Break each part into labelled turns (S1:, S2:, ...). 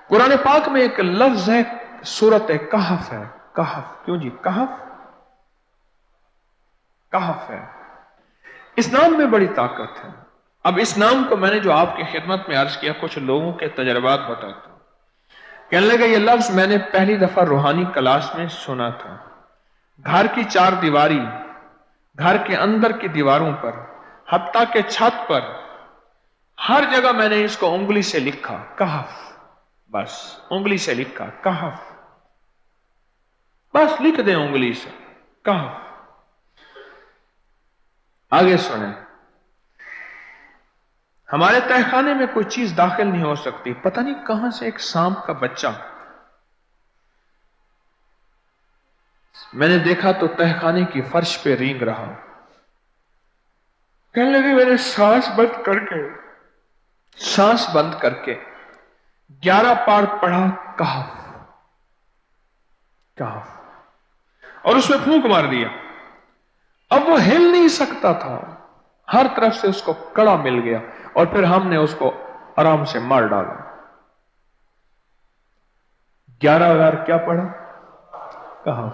S1: قرآن پاک میں ایک لفظ ہے سورت کہف ہے. کہف کیوں جی؟ کہف کہف ہے. اس نام میں بڑی طاقت ہے. اب اس نام کو میں نے جو آپ کی خدمت میں عرض کیا کچھ لوگوں کے تجربات بتاتا ہوں. کہنے لگا یہ لفظ میں نے پہلی دفعہ روحانی کلاس میں سنا تھا. گھر کی چار دیواری، گھر کے اندر کی دیواروں پر، حتیٰ کہ چھت پر، ہر جگہ میں نے اس کو انگلی سے لکھا کہف. بس انگلی سے لکھا کہف. بس لکھ دیں انگلی سے کہف. آگے سنیں. ہمارے تہخانے میں کوئی چیز داخل نہیں ہو سکتی. پتہ نہیں کہاں سے ایک سانپ کا بچہ میں نے دیکھا تو تہخانے کی فرش پہ رینگ رہا. کہنے لگے میں نے سانس بند کر کے 11 بار پڑھا کہف کہف، اور اس میں پھونک مار دیا. اب وہ ہل نہیں سکتا تھا، ہر طرف سے اس کو کڑا مل گیا، اور پھر ہم نے اس کو آرام سے مار ڈالا. 11 بار کیا پڑھا؟ کہف.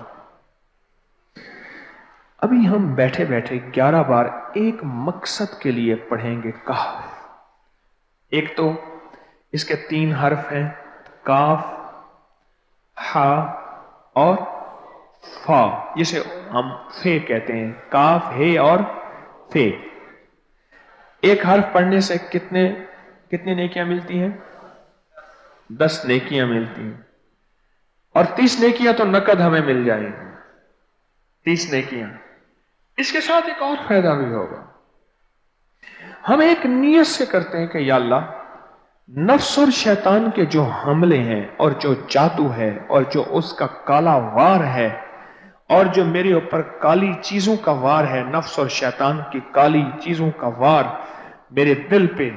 S1: ابھی ہم بیٹھے بیٹھے 11 بار ایک مقصد کے لیے پڑھیں گے کہف. ایک تو اس کے 3 حرف ہیں، کاف، ہا اور فا، جسے ہم فے کہتے ہیں. کاف، ہے اور فے. ایک حرف پڑھنے سے کتنی نیکیاں ملتی ہیں؟ 10 نیکیاں ملتی ہیں. اور 30 نیکیاں تو نقد ہمیں مل جائیں گی. 30 نیکیاں. اس کے ساتھ ایک اور فائدہ بھی ہوگا. ہم ایک نیت سے کرتے ہیں کہ یا اللہ، نفس اور شیطان کے جو حملے ہیں اور جو جادو ہے اور جو اس کا کالا وار ہے اور جو میرے اوپر کالی چیزوں کا وار ہے، نفس اور شیطان کی کالی چیزوں کا وار میرے دل پہ،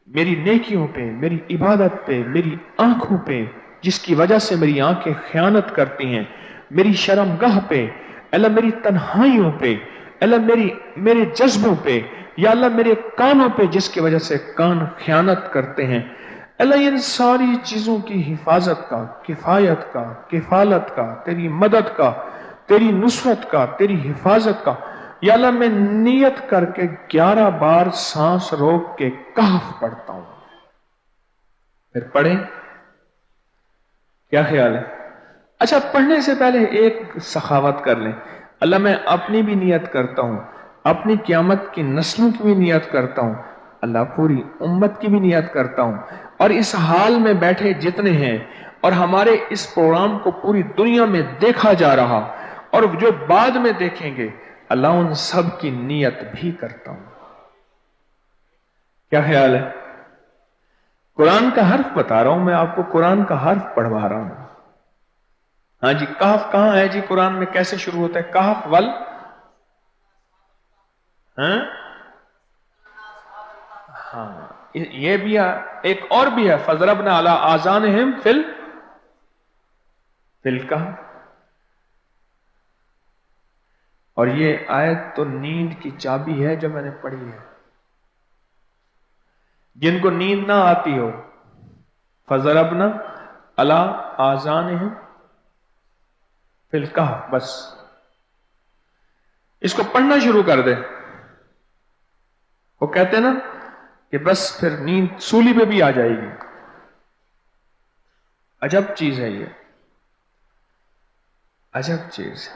S1: میری نیکیوں پہ، میری عبادت پہ، میری آنکھوں پہ، جس کی وجہ سے میری آنکھیں خیانت کرتی ہیں، میری شرمگاہ پہ، اللہ میری تنہائیوں پہ، اللہ میرے جذبوں پہ، یا اللہ میرے کانوں پہ جس کی وجہ سے کان خیانت کرتے ہیں، اللہ ان ساری چیزوں کی حفاظت کا، کفایت کا، کفالت کا، تیری مدد کا، تیری نصرت کا، تیری حفاظت کا، یا اللہ میں نیت کر کے 11 بار سانس روک کے کہف پڑھتا ہوں. پھر پڑھیں. کیا خیال ہے؟ اچھا، پڑھنے سے پہلے ایک سخاوت کر لیں. اللہ میں اپنی بھی نیت کرتا ہوں، اپنی قیامت کی نسلوں کی بھی نیت کرتا ہوں، اللہ پوری امت کی بھی نیت کرتا ہوں، اور اس حال میں بیٹھے جتنے ہیں اور ہمارے اس پروگرام کو پوری دنیا میں دیکھا جا رہا اور جو بعد میں دیکھیں گے، اللہ ان سب کی نیت بھی کرتا ہوں. کیا خیال ہے؟ قرآن کا حرف بتا رہا ہوں میں آپ کو، قرآن کا حرف پڑھوا رہا ہوں. ہاں جی، کہف کہاں ہے جی قرآن میں؟ کیسے شروع ہوتا ہے کہف؟ ول ہاں، یہ بھی ہے. ایک اور بھی ہے، فضربنا علی آذانہم فی الکہف. اور یہ آیت تو نیند کی چابی ہے جو میں نے پڑھی ہے. جن کو نیند نہ آتی ہو، فضربنا علی آذانہم فی الکہف، بس اس کو پڑھنا شروع کر دے. وہ کہتے ہیں نا کہ بس پھر نیند سولی پہ بھی آ جائے گی. عجب چیز ہے یہ، عجب چیز.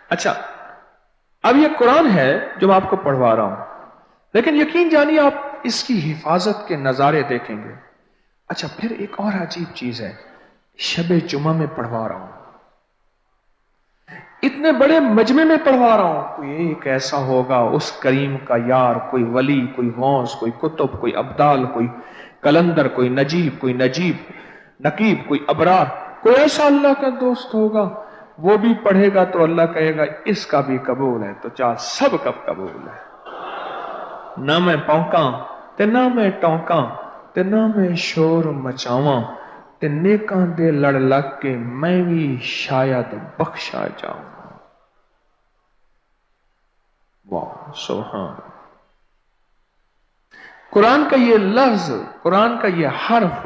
S1: اچھا، اب یہ قرآن ہے جو میں آپ کو پڑھوا رہا ہوں، لیکن یقین جانیے آپ اس کی حفاظت کے نظارے دیکھیں گے. اچھا، پھر ایک اور عجیب چیز ہے، شب جمعہ میں پڑھوا رہا ہوں، اتنے بڑے مجمع میں پڑھوا رہا ہوں. کوئی ایک ایسا ہوگا اس کریم کا یار، کوئی ولی، کوئی غوث، کوئی قطب، کوئی ابدال، کوئی کلندر، کوئی نجیب نقیب، کوئی ابرار، کوئی ایسا اللہ کا دوست ہوگا، وہ بھی پڑھے گا تو اللہ کہے گا اس کا بھی قبول ہے. تو چاہ سب کا قبول ہے. نہ میں پونکاں تے نہ میں ٹونکاں تے نہ میں شور مچاواں تے نیکاں دے لڑ لگ کے میں بھی شاید بخشا جاؤں. واہ سبحان. قرآن کا یہ لفظ، قرآن کا یہ حرف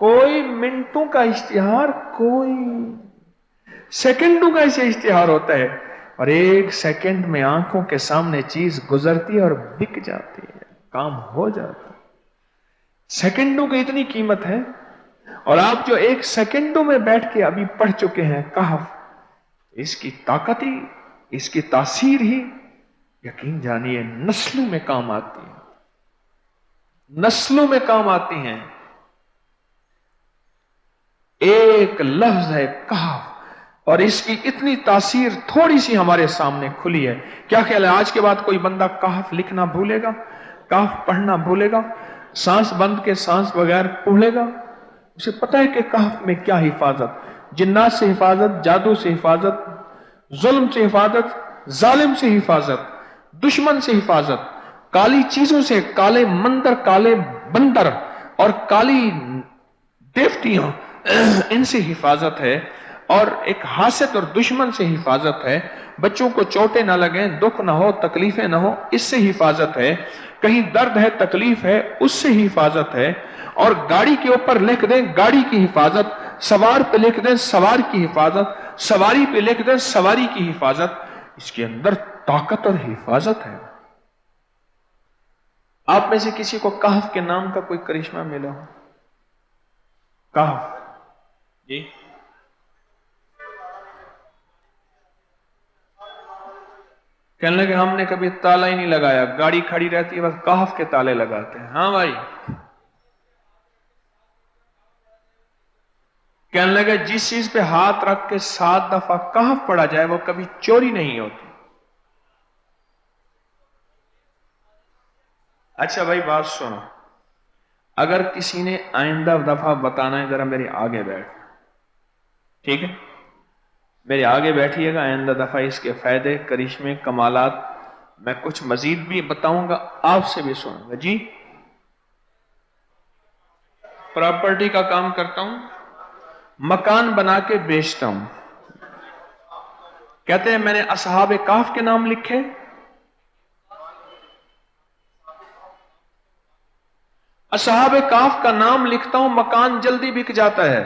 S1: کوئی منٹوں کا اشتہار، کوئی سیکنڈوں کا اسے اشتہار ہوتا ہے، اور ایک سیکنڈ میں آنکھوں کے سامنے چیز گزرتی ہے اور بک جاتی ہے، کام ہو جاتا ہے۔ سیکنڈوں کی اتنی قیمت ہے، اور آپ جو ایک سیکنڈوں میں بیٹھ کے ابھی پڑھ چکے ہیں کہف، اس کی طاقت ہی، اس کی تاثیر ہی یقین جانیے نسلوں میں کام آتی ہے، نسلوں میں کام آتی ہیں۔ ایک لفظ ہے کہف، اور اس کی اتنی تاثیر تھوڑی سی ہمارے سامنے کھلی ہے۔ کیا خیال ہے آج کے بعد کوئی بندہ کہف لکھنا بھولے گا؟ کہف پڑھنا بھولے گا؟ سانس بند کے سانس بغیر پڑھے گا؟ اسے پتہ ہے کہ کہف میں کیا حفاظت، جنات سے حفاظت، جادو سے حفاظت، ظلم سے حفاظت، ظالم سے حفاظت، دشمن سے حفاظت، کالی چیزوں سے، کالے مندر، کالے بندر اور کالی دیوتیاں، ان سے حفاظت ہے، اور ایک حاسد اور دشمن سے حفاظت ہے، بچوں کو چوٹیں نہ لگیں، دکھ نہ ہو، تکلیفیں نہ ہو، اس سے حفاظت ہے، کہیں درد ہے، تکلیف ہے، اس سے حفاظت ہے، اور گاڑی کے اوپر لکھ دیں گاڑی کی حفاظت، سوار پہ لکھ دیں سوار کی حفاظت، سواری پہ لکھ دیں سواری کی حفاظت، اس کے اندر طاقت اور حفاظت ہے۔ آپ میں سے کسی کو کہف کے نام کا کوئی کرشمہ ملا ہو؟ کہف جی کہنے لگے ہم نے کبھی تالا ہی نہیں لگایا، گاڑی کھڑی رہتی ہے بس کہف کے تالے لگاتے ہیں۔ ہاں بھائی، کہنے لگے جس چیز پہ ہاتھ رکھ کے 7 دفعہ کہف پڑا جائے وہ کبھی چوری نہیں ہوتی۔ اچھا بھائی بات سنو، اگر کسی نے آئندہ دفعہ بتانا ہے ذرا میرے آگے بیٹھ، ٹھیک ہے؟ میرے آگے بیٹھیے گا، آئندہ دفعہ اس کے فائدے، کرشمے، کمالات میں کچھ مزید بھی بتاؤں گا، آپ سے بھی سنوں گا۔ جی پراپرٹی کا کام کرتا ہوں، مکان بنا کے بیچتا ہوں۔ کہتے ہیں میں نے اصحاب کہف کے نام لکھے، اصحاب کہف کا نام لکھتا ہوں، مکان جلدی بک جاتا ہے۔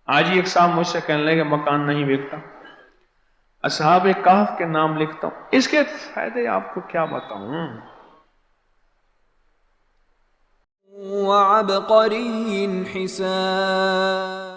S1: آج ہی ایک صاحب مجھ سے کہنے لگے مکان نہیں بکتا، اصحاب کہف کے نام لکھتا ہوں، اس کے فائدے آپ کو کیا بتاؤں۔
S2: وعبقری حسان